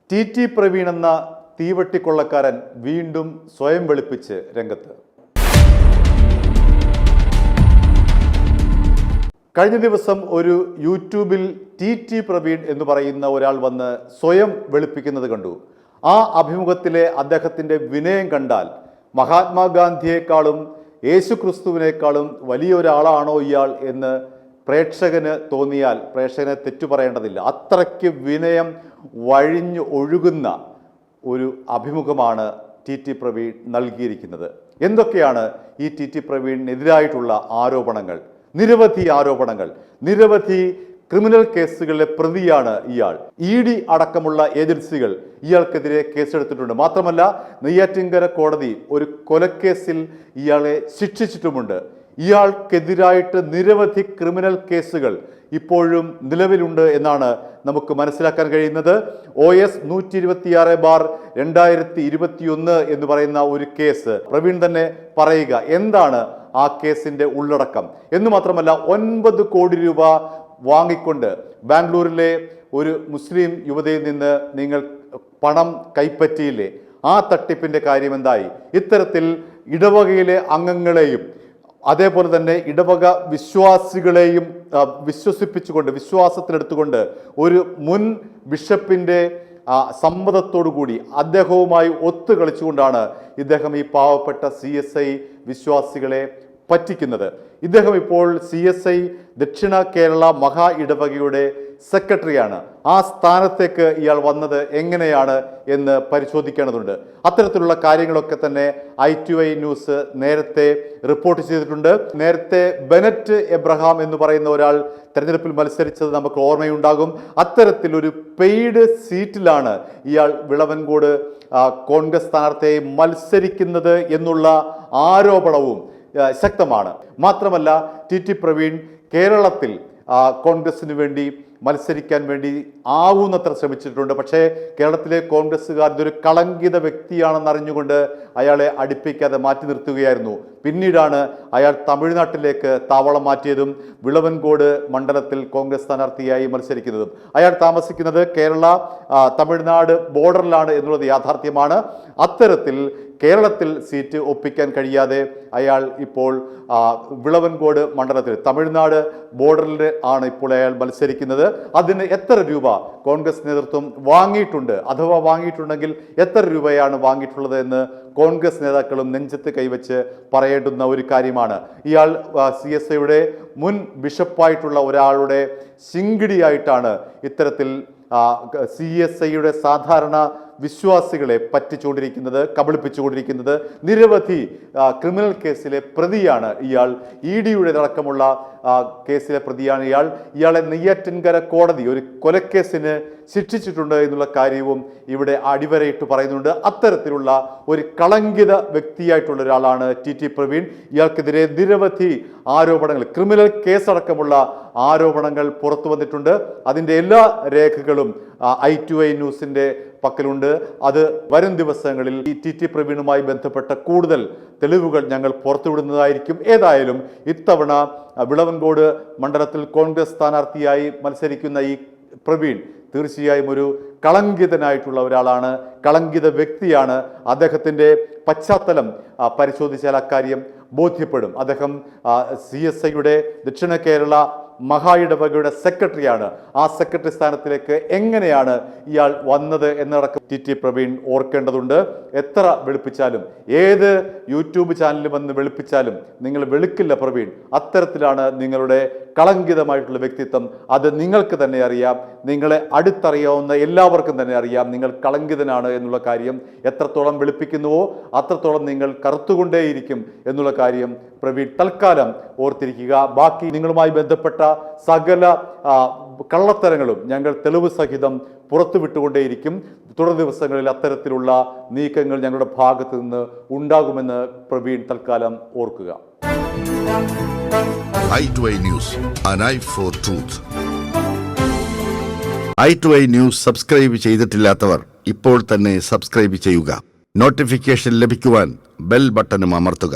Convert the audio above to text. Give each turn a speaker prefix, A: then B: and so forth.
A: T Praveen എന്ന തീവട്ടിക്കൊള്ളക്കാരൻ വീണ്ടും സ്വയം വെളുപ്പിച്ച് രംഗത്ത്. കഴിഞ്ഞ ദിവസം ഒരു യൂട്യൂബിൽ ടി പ്രവീൺ എന്ന് പറയുന്ന ഒരാൾ വന്ന് സ്വയം വെളുപ്പിക്കുന്നത് കണ്ടു. ആ അഭിമുഖത്തിലെ അദ്ദേഹത്തിൻ്റെ വിനയം കണ്ടാൽ മഹാത്മാഗാന്ധിയേക്കാളും യേശുക്രിസ്തുവിനേക്കാളും വലിയൊരാളാണോ ഇയാൾ എന്ന് പ്രേക്ഷകന് തോന്നിയാൽ പ്രേക്ഷകനെ തെറ്റു പറയേണ്ടതില്ല. അത്രയ്ക്ക് വിനയം വഴിഞ്ഞു ഒഴുകുന്ന ഒരു അഭിമുഖമാണ് ടി പ്രവീൺ നൽകിയിരിക്കുന്നത്. എന്തൊക്കെയാണ് ഈ ടി പ്രവീണിനെതിരായിട്ടുള്ള ആരോപണങ്ങൾ? നിരവധി ആരോപണങ്ങൾ, നിരവധി ക്രിമിനൽ കേസുകളിലെ പ്രതിയാണ് ഇയാൾ. ED അടക്കമുള്ള ഏജൻസികൾ ഇയാൾക്കെതിരെ കേസെടുത്തിട്ടുണ്ട്. മാത്രമല്ല, നെയ്യാറ്റിൻകര കോടതി ഒരു കൊലക്കേസിൽ ഇയാളെ ശിക്ഷിച്ചിട്ടുമുണ്ട്. ഇയാൾക്കെതിരായിട്ട് നിരവധി ക്രിമിനൽ കേസുകൾ ഇപ്പോഴും നിലവിലുണ്ട് എന്നാണ് നമുക്ക് മനസ്സിലാക്കാൻ കഴിയുന്നത്. OS 126/2021 എന്ന് പറയുന്ന ഒരു കേസ് പ്രവീൺ തന്നെ പറയുക എന്താണ് ആ കേസിന്റെ ഉള്ളടക്കം എന്ന് മാത്രമല്ല, 9 കോടി രൂപ വാങ്ങിക്കൊണ്ട് ബാംഗ്ലൂരിലെ ഒരു മുസ്ലിം യുവതിയിൽ നിന്ന് നിങ്ങൾ പണം കൈപ്പറ്റിയില്ലേ, ആ തട്ടിപ്പിന്റെ കാര്യം എന്തായി? ഇത്തരത്തിൽ ഇടവകയിലെ അംഗങ്ങളെയും അതേപോലെ തന്നെ ഇടവക വിശ്വാസികളെയും വിശ്വസിപ്പിച്ചുകൊണ്ട് വിശ്വാസത്തിലെടുത്തുകൊണ്ട് ഒരു മുൻ ബിഷപ്പിന്റെ സമ്മതത്തോടുകൂടി അദ്ദേഹവുമായി ഒത്തുകളിച്ചുകൊണ്ടാണ് ഇദ്ദേഹം ഈ പാവപ്പെട്ട CSI വിശ്വാസികളെ പറ്റിക്കുന്നത്. ഇദ്ദേഹം ഇപ്പോൾ CSI ദക്ഷിണ കേരള മഹാ ഇടവകയുടെ സെക്രട്ടറിയാണ്. ആ സ്ഥാനത്തേക്ക് ഇയാൾ വന്നത് എങ്ങനെയാണ് എന്ന് പരിശോധിക്കേണ്ടതുണ്ട്. അത്തരത്തിലുള്ള കാര്യങ്ങളൊക്കെ തന്നെ ITI ന്യൂസ് നേരത്തെ റിപ്പോർട്ട് ചെയ്തിട്ടുണ്ട്. നേരത്തെ ബെനറ്റ് എബ്രഹാം എന്ന് പറയുന്ന ഒരാൾ തെരഞ്ഞെടുപ്പിൽ മത്സരിച്ചത് നമുക്ക് ഓർമ്മയുണ്ടാകും. അത്തരത്തിലൊരു പെയ്ഡ് സീറ്റിലാണ് ഇയാൾ വിളവൻകോട് കോൺഗ്രസ് സ്ഥാനാർത്ഥിയായി മത്സരിക്കുന്നത് എന്നുള്ള ആരോപണവും ശക്തമാണ്. മാത്രമല്ല, ടി പ്രവീൺ കേരളത്തിൽ കോൺഗ്രസിന് വേണ്ടി മത്സരിക്കാൻ വേണ്ടി ആവുന്നത്ര ശ്രമിച്ചിട്ടുണ്ട്. പക്ഷേ കേരളത്തിലെ കോൺഗ്രസ്സുകാർ ഇതൊരു കളങ്കിത വ്യക്തിയാണെന്ന് അറിഞ്ഞുകൊണ്ട് അയാളെ അടുപ്പിക്കാതെ മാറ്റി നിർത്തുകയായിരുന്നു. പിന്നീടാണ് അയാൾ തമിഴ്നാട്ടിലേക്ക് താവളം മാറ്റിയതും വിളവൻകോട് മണ്ഡലത്തിൽ കോൺഗ്രസ് സ്ഥാനാർത്ഥിയായി മത്സരിക്കുന്നതും. അയാൾ താമസിക്കുന്നത് കേരള തമിഴ്നാട് ബോർഡറിലാണ് എന്നുള്ളത് യാഥാർത്ഥ്യമാണ്. അത്തരത്തിൽ കേരളത്തിൽ സീറ്റ് ഒപ്പിക്കാൻ കഴിയാതെ അയാൾ ഇപ്പോൾ വിളവൻകോട് മണ്ഡലത്തിൽ തമിഴ്നാട് ബോർഡറിൽ ആണ് ഇപ്പോൾ അയാൾ മത്സരിക്കുന്നത്. അതിന് എത്ര രൂപ കോൺഗ്രസ് നേതൃത്വം വാങ്ങിയിട്ടുണ്ട്, അഥവാ വാങ്ങിയിട്ടുണ്ടെങ്കിൽ എത്ര രൂപയാണ് വാങ്ങിയിട്ടുള്ളത് എന്ന് കോൺഗ്രസ് നേതാക്കളും നെഞ്ചത്ത് കൈവച്ച് പറയേണ്ടുന്ന ഒരു കാര്യമാണ്. ഇയാൾ CSIയുടെ മുൻ ബിഷപ്പായിട്ടുള്ള ഒരാളുടെ ശിങ്കിടിയായിട്ടാണ് ഇത്തരത്തിൽ CSIയുടെ സാധാരണ വിശ്വാസികളെ പറ്റിച്ചുകൊണ്ടിരിക്കുന്നത്, കബളിപ്പിച്ചുകൊണ്ടിരിക്കുന്നത്. നിരവധി ക്രിമിനൽ കേസിലെ പ്രതിയാണ് ഇയാൾ. EDയുടെ അടക്കമുള്ള കേസിലെ പ്രതിയാണ് ഇയാൾ. ഇയാളെ നെയ്യാറ്റിൻകര കോടതി ഒരു കൊലക്കേസിന് ശിക്ഷിച്ചിട്ടുണ്ട് എന്നുള്ള കാര്യവും ഇവിടെ അടിവരയിട്ട് പറയുന്നുണ്ട്. അത്തരത്തിലുള്ള ഒരു കളങ്കിത വ്യക്തിയായിട്ടുള്ള ഒരാളാണ് ടി പ്രവീൺ. ഇയാൾക്കെതിരെ നിരവധി ആരോപണങ്ങൾ, ക്രിമിനൽ കേസടക്കമുള്ള ആരോപണങ്ങൾ പുറത്തു വന്നിട്ടുണ്ട്. അതിൻ്റെ എല്ലാ രേഖകളും ITI ന്യൂസിൻ്റെ പക്കലുണ്ട്. അത് വരും ദിവസങ്ങളിൽ ഈ ടി പ്രവീണുമായി ബന്ധപ്പെട്ട കൂടുതൽ തെളിവുകൾ ഞങ്ങൾ പുറത്തുവിടുന്നതായിരിക്കും. ഏതായാലും ഇത്തവണ വിളവൻകോട് മണ്ഡലത്തിൽ കോൺഗ്രസ് സ്ഥാനാർത്ഥിയായി മത്സരിക്കുന്ന ഈ പ്രവീൺ തീർച്ചയായും ഒരു കളങ്കിതനായിട്ടുള്ള ഒരാളാണ്, കളങ്കിത വ്യക്തിയാണ്. അദ്ദേഹത്തിൻ്റെ പശ്ചാത്തലം പരിശോധിച്ചാൽ അക്കാര്യം ബോധ്യപ്പെടും. അദ്ദേഹം CSIയുടെ ദക്ഷിണ കേരള മഹാ ഇടവകയുടെ സെക്രട്ടറിയാണ്. ആ സെക്രട്ടറി സ്ഥാനത്തിലേക്ക് എങ്ങനെയാണ് ഇയാൾ വന്നത് എന്നടക്കം ടി പ്രവീൺ ഓർക്കേണ്ടതുണ്ട്. എത്ര വെളുപ്പിച്ചാലും, ഏത് യൂട്യൂബ് ചാനലിൽ വന്ന് വെളുപ്പിച്ചാലും നിങ്ങൾ വെളുക്കില്ല പ്രവീൺ. അത്തരത്തിലാണ് നിങ്ങളുടെ കളങ്കിതമായിട്ടുള്ള വ്യക്തിത്വം. അത് നിങ്ങൾക്ക് തന്നെ അറിയാം, നിങ്ങളെ അടുത്തറിയാവുന്ന എല്ലാവർക്കും തന്നെ അറിയാം നിങ്ങൾ കളങ്കിതനാണ് എന്നുള്ള കാര്യം. എത്രത്തോളം വെളുപ്പിക്കുന്നുവോ അത്രത്തോളം നിങ്ങൾ കറുത്തുകൊണ്ടേയിരിക്കും എന്നുള്ള കാര്യം പ്രവീൺ തൽക്കാലം ഓർത്തിരിക്കുക. ബാക്കി നിങ്ങളുമായി ബന്ധപ്പെട്ട സകല കള്ളത്തരങ്ങളും ഞങ്ങൾ തെളിവ് സഹിതം പുറത്തുവിട്ടുകൊണ്ടേയിരിക്കും. തുടർ ദിവസങ്ങളിൽ അത്തരത്തിലുള്ള നീക്കങ്ങൾ ഞങ്ങളുടെ ഭാഗത്ത് നിന്ന് ഉണ്ടാകുമെന്ന് പ്രവീൺ തൽക്കാലം ഓർക്കുക.
B: i2i News, an eye for truth. i2i News subscribe ചെയ്തിട്ടില്ലാത്തവർ ഇപ്പോൾ തന്നെ സബ്സ്ക്രൈബ് ചെയ്യുക. നോട്ടിഫിക്കേഷൻ ലഭിക്കുവാൻ ബെൽ ബട്ടണും അമർത്തുക.